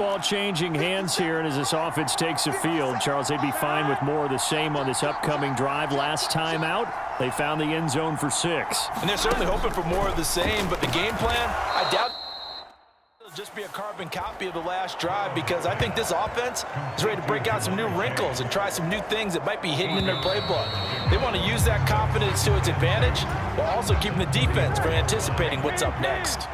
Ball changing hands here, and as this offense takes the field, Charles, they'd be fine with more of the same on this upcoming drive. Last time out, they found the end zone for 6. And they're certainly hoping for more of the same, but the game plan, I doubt it'll just be a carbon copy of the last drive, because I think this offense is ready to break out some new wrinkles and try some new things that might be hidden in their playbook. They want to use that confidence to its advantage while also keeping the defense from anticipating what's up next.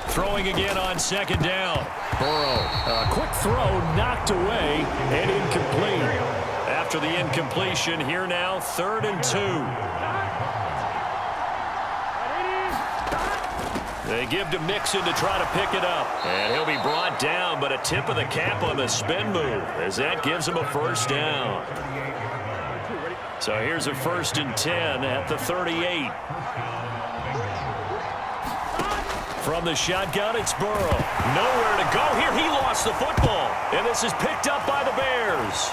Throwing again on 2nd down. Burrow, a quick throw knocked away and incomplete. After the incompletion, here now 3rd and 2. They give to Mixon to try to pick it up. And he'll be brought down, but a tip of the cap on the spin move as that gives him a 1st down. So here's a 1st and 10 at the 38. From the shotgun, it's Burrow. Nowhere to go here. He lost the football. And this is picked up by the Bears.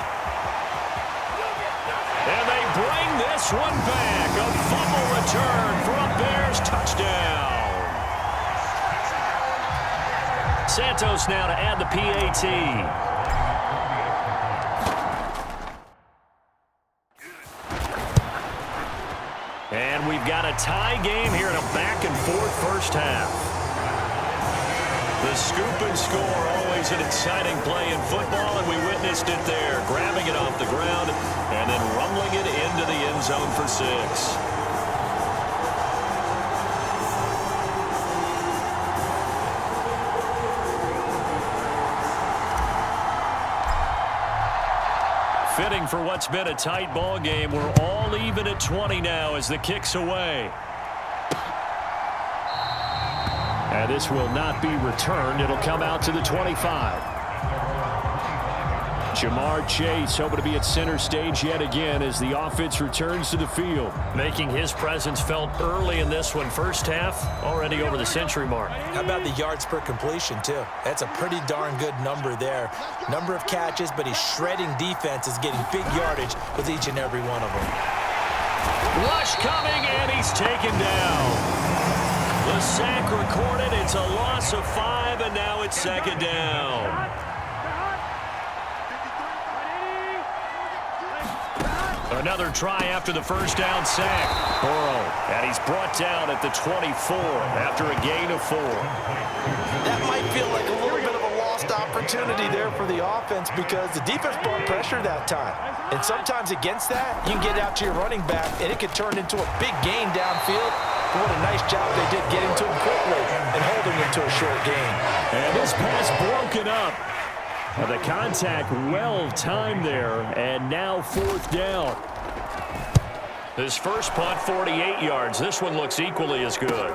And they bring this one back. A fumble return for a Bears touchdown. Santos now to add the PAT. And we've got a tie game here in a back-and-forth first half. The scoop and score, always an exciting play in football, and we witnessed it there, grabbing it off the ground and then rumbling it into the end zone for 6. Fitting for what's been a tight ball game. We're all even at 20 now as the kick's away. And this will not be returned. It'll come out to the 25. Jamar Chase hoping to be at center stage yet again as the offense returns to the field, making his presence felt early in this one. First half already over the century mark. How about the yards per completion, too? That's a pretty darn good number there. Number of catches, but he's shredding defense, is getting big yardage with each and every one of them. Rush coming, and he's taken down. The sack recorded. It's a loss of 5, and now it's 2nd down. Another try after the first down sack. Burrow, and he's brought down at the 24 after a gain of 4. That might feel like a little bit of a lost opportunity there for the offense, because the defense brought pressure that time. And sometimes against that, you can get out to your running back, and it could turn into a big gain downfield. What a nice job they did getting to him quickly and holding him to a short gain. And this pass broken up. The contact well timed there, and now 4th down. His first punt, 48 yards. This one looks equally as good.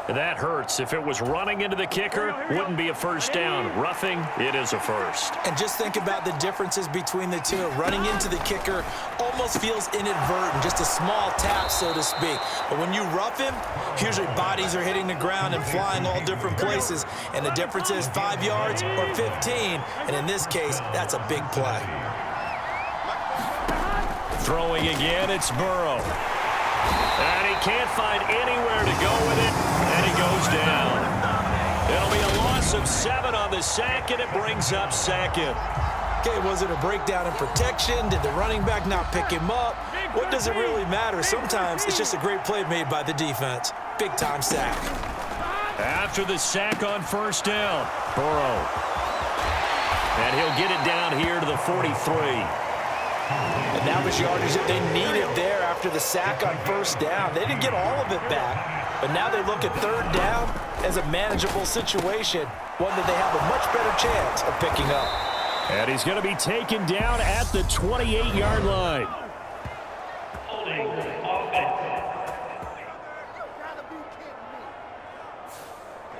That hurts. If it was running into the kicker, wouldn't be a 1st down. Roughing, it is a 1st. And just think about the differences between the two. Running into the kicker almost feels inadvertent, just a small tap, so to speak. But when you rough him, usually bodies are hitting the ground and flying all different places. And the difference is 5 yards or 15. And in this case, that's a big play. Throwing again, it's Burrow. And he can't find anywhere to go with it, and he goes down. It'll be a loss of 7 on the sack, and it brings up 2nd. Okay, was it a breakdown in protection? Did the running back not pick him up? What does it really matter? Sometimes it's just a great play made by the defense. Big-time sack. After the sack on 1st down, Burrow. And he'll get it down here to the 43. And that was yardage that they needed there after the sack on 1st down. They didn't get all of it back, but now they look at 3rd down as a manageable situation, one that they have a much better chance of picking up. And he's going to be taken down at the 28-yard line.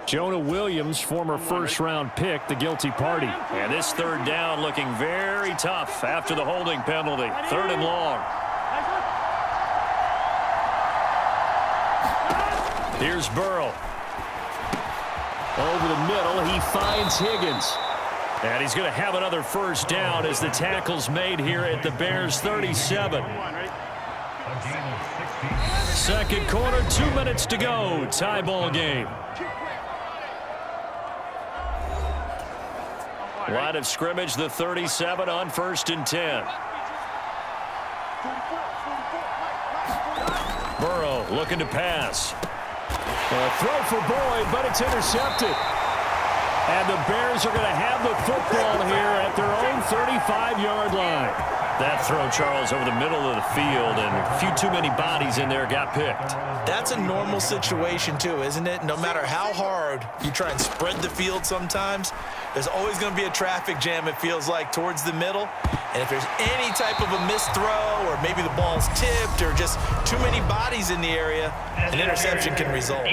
Jonah Williams, former first-round pick, the guilty party. And this 3rd down looking very tough after the holding penalty. 3rd and long. Here's Burrow. Over the middle, he finds Higgins. And he's going to have another first down as the tackle's made here at the Bears' 37. Second quarter, 2 minutes to go. Tie ball game. Line of scrimmage, the 37 on 1st and 10. Burrow looking to pass. A throw for Boyd, but it's intercepted. And the Bears are going to have the football here at their own 35-yard line. That throw, Charles, over the middle of the field, and a few too many bodies in there got picked. That's a normal situation, too, isn't it? No matter how hard you try and spread the field sometimes, there's always going to be a traffic jam, it feels like, towards the middle. And if there's any type of a missed throw or maybe the ball's tipped or just too many bodies in the area, an interception can result.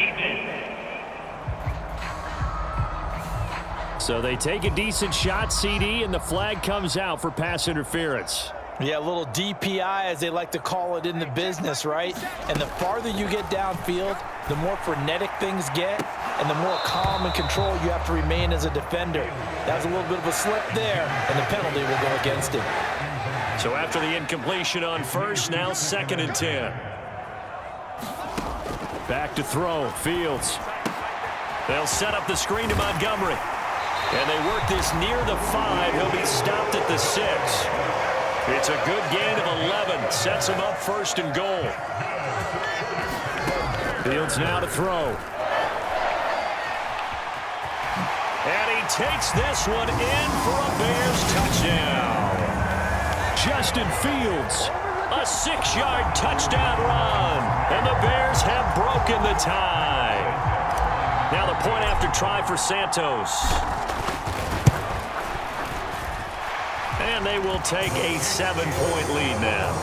So they take a decent shot, CD, and the flag comes out for pass interference. Yeah, a little DPI, as they like to call it in the business, right? And the farther you get downfield, the more frenetic things get, and the more calm and control you have to remain as a defender. That was a little bit of a slip there, and the penalty will go against him. So after the incompletion on first, now 2nd and 10. Back to throw, Fields. They'll set up the screen to Montgomery. And they work this near the 5. He'll be stopped at the 6. It's a good gain of 11. Sets him up 1st and goal. Fields now to throw. And he takes this one in for a Bears touchdown. Justin Fields, a 6-yard touchdown run. And the Bears have broken the tie. Now the point after try for Santos. And they will take a 7-point lead now.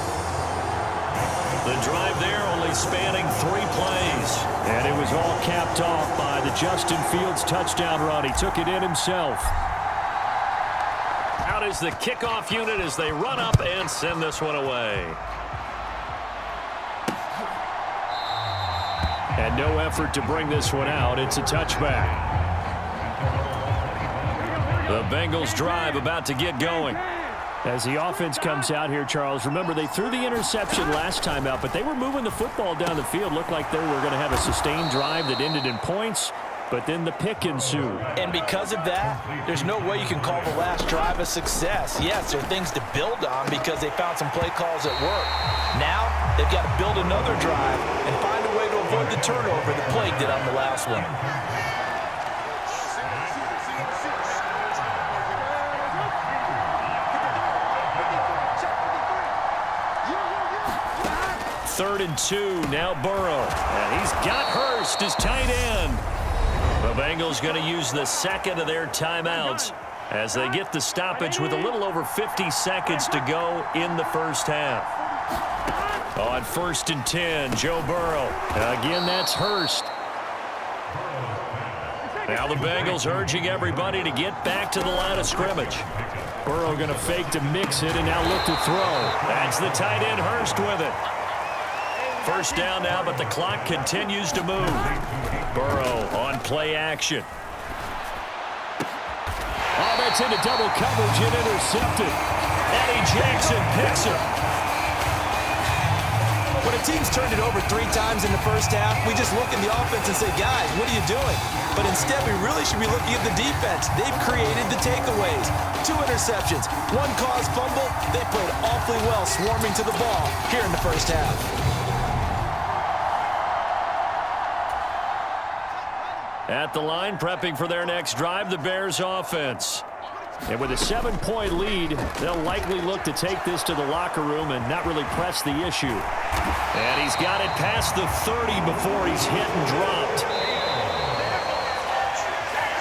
The drive there only spanning 3 plays. And it was all capped off by the Justin Fields touchdown run. He took it in himself. Out is the kickoff unit as they run up and send this one away. And no effort to bring this one out. It's a touchback. The Bengals drive about to get going. As the offense comes out here, Charles, remember they threw the interception last time out, but they were moving the football down the field. Looked like they were going to have a sustained drive that ended in points, but then the pick ensued. And because of that, there's no way you can call the last drive a success. Yes, there are things to build on because they found some play calls at work. Now, they've got to build another drive and find a way to avoid the turnover that plagued it on the last one. Third and 2, now Burrow. And he's got Hurst as tight end. The Bengals going to use the second of their timeouts as they get the stoppage with a little over 50 seconds to go in the first half. On 1st and 10, Joe Burrow. Again, that's Hurst. Now the Bengals urging everybody to get back to the line of scrimmage. Burrow going to fake to mix it and now look to throw. That's the tight end Hurst with it. First down now, but the clock continues to move. Burrow on play action. Oh, that's into double coverage and intercepted. Eddie Jackson picks it. When a team's turned it over 3 times in the first half, we just look at the offense and say, guys, what are you doing? But instead, we really should be looking at the defense. They've created the takeaways. 2 interceptions, 1 caused fumble. They played awfully well swarming to the ball here in the first half. At the line, prepping for their next drive, the Bears offense. And with a 7-point lead, they'll likely look to take this to the locker room and not really press the issue. And he's got it past the 30 before he's hit and dropped.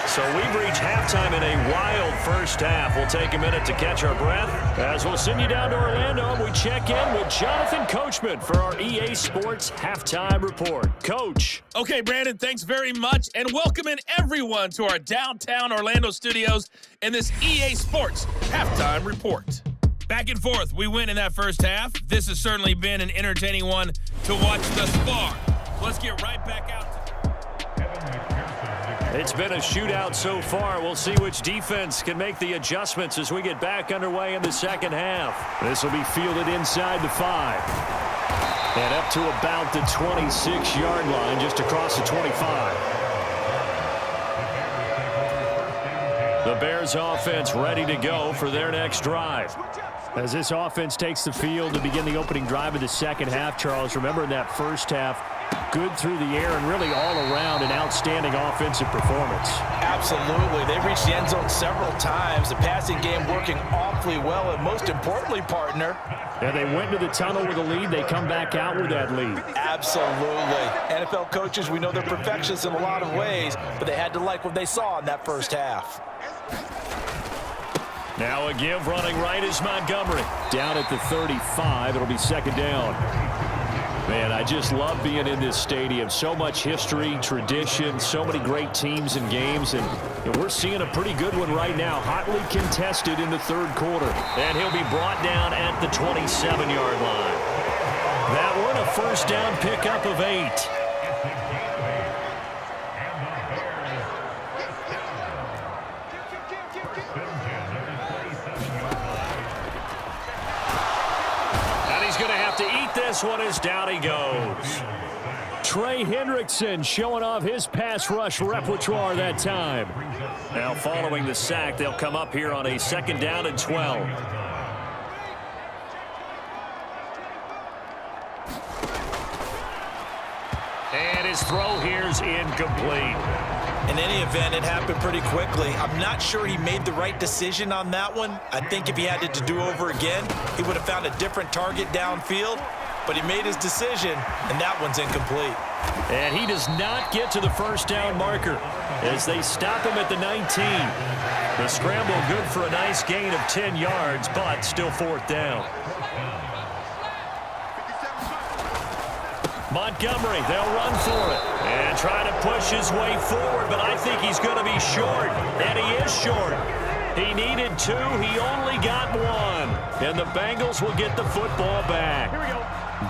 So we've reached halftime in a wild first half. We'll take a minute to catch our breath as we'll send you down to Orlando and we check in with Jonathan Coachman for our EA Sports Halftime Report. Coach. Okay, Brandon, thanks very much, and welcome in everyone to our downtown Orlando studios in this EA Sports Halftime Report. Back and forth, we win in that first half. This has certainly been an entertaining one to watch thus far. Let's get right back out to It's been a shootout so far. We'll see which defense can make the adjustments as we get back underway in the second half. This will be fielded inside the 5. And up to about the 26-yard line, just across the 25. The Bears offense ready to go for their next drive. As this offense takes the field to begin the opening drive of the second half, Charles, remember in that first half, good through the air and really all around an outstanding offensive performance. Absolutely. They reached the end zone several times. The passing game working awfully well, and most importantly, partner. Yeah, they went to the tunnel with a lead. They come back out with that lead. Absolutely. NFL coaches, we know they're perfectionists in a lot of ways, but they had to like what they saw in that first half. Now a give running right is Montgomery. Down at the 35, it'll be second down. Man, I just love being in this stadium. So much history, tradition, so many great teams and games, and we're seeing a pretty good one right now. Hotly contested in the third quarter. And he'll be brought down at the 27-yard line. That one a first down pickup of 8. This one is down he goes. Trey Hendrickson showing off his pass rush repertoire that time. Now following the sack, they'll come up here on a second down and 12. And his throw here's incomplete. In any event, it happened pretty quickly. I'm not sure he made the right decision on that one. I think if he had it to do over again, he would have found a different target downfield. But he made his decision, and that one's incomplete. And he does not get to the first down marker as they stop him at the 19. The scramble good for a nice gain of 10 yards, but still fourth down. Montgomery, they'll run for it and try to push his way forward, but I think he's going to be short, and he is short. He needed 2. He only got 1, and the Bengals will get the football back. Here we go.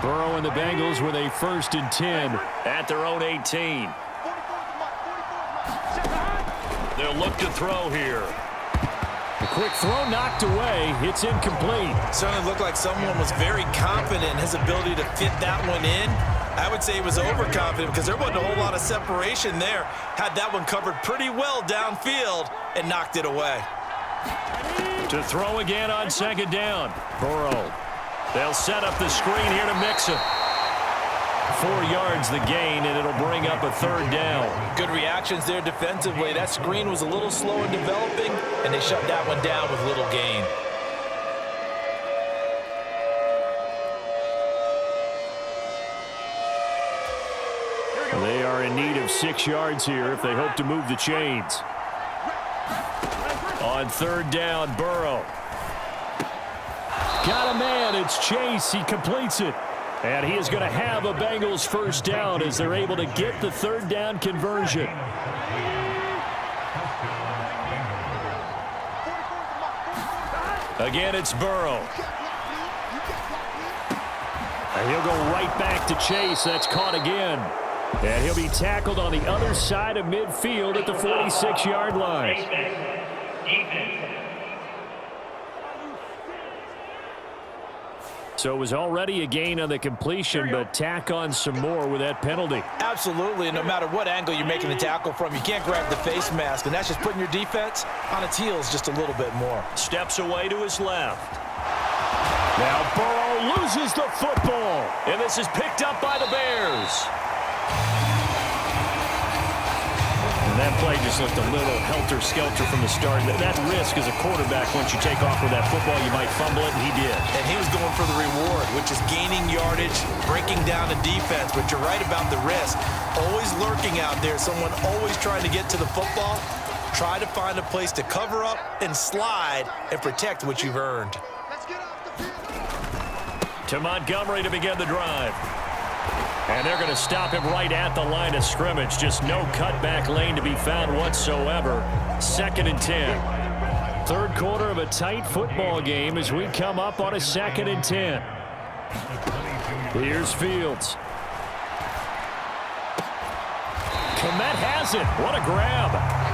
Burrow and the Bengals with a 1st and 10 at their own 18. They'll look to throw here. A quick throw knocked away. It's incomplete. Certainly looked like someone was very confident in his ability to fit that one in. I would say he was overconfident because there wasn't a whole lot of separation there. Had that one covered pretty well downfield and knocked it away. To throw again on second down. Burrow. They'll set up the screen here to Mixon. 4 yards the gain, and it'll bring up a third down. Good reactions there defensively. That screen was a little slow in developing, and they shut that one down with little gain. They are in need of 6 yards here if they hope to move the chains. On third down, Burrow. Got a man. It's Chase. He completes it. And he is going to have a Bengals first down as they're able to get the third down conversion. Again, it's Burrow. And he'll go right back to Chase. That's caught again. And he'll be tackled on the other side of midfield at the 46-yard line. So it was already a gain on the completion, but tack on some more with that penalty. Absolutely, and no matter what angle you're making the tackle from, you can't grab the face mask, and that's just putting your defense on its heels just a little bit more. Steps away to his left. Now Burrow loses the football, and this is picked up by the Bears. And that play just looked a little helter-skelter from the start. That risk as a quarterback, once you take off with that football, you might fumble it, and he did. And he was going for the reward, which is gaining yardage, breaking down the defense. But you're right about the risk. Always lurking out there, someone always trying to get to the football. Try to find a place to cover up and slide and protect what you've earned. To Montgomery to begin the drive. And they're going to stop him right at the line of scrimmage. Just no cutback lane to be found whatsoever. 2nd and 10. Third quarter of a tight football game as we come up on a 2nd and 10. Here's Fields. Komet has it. What a grab.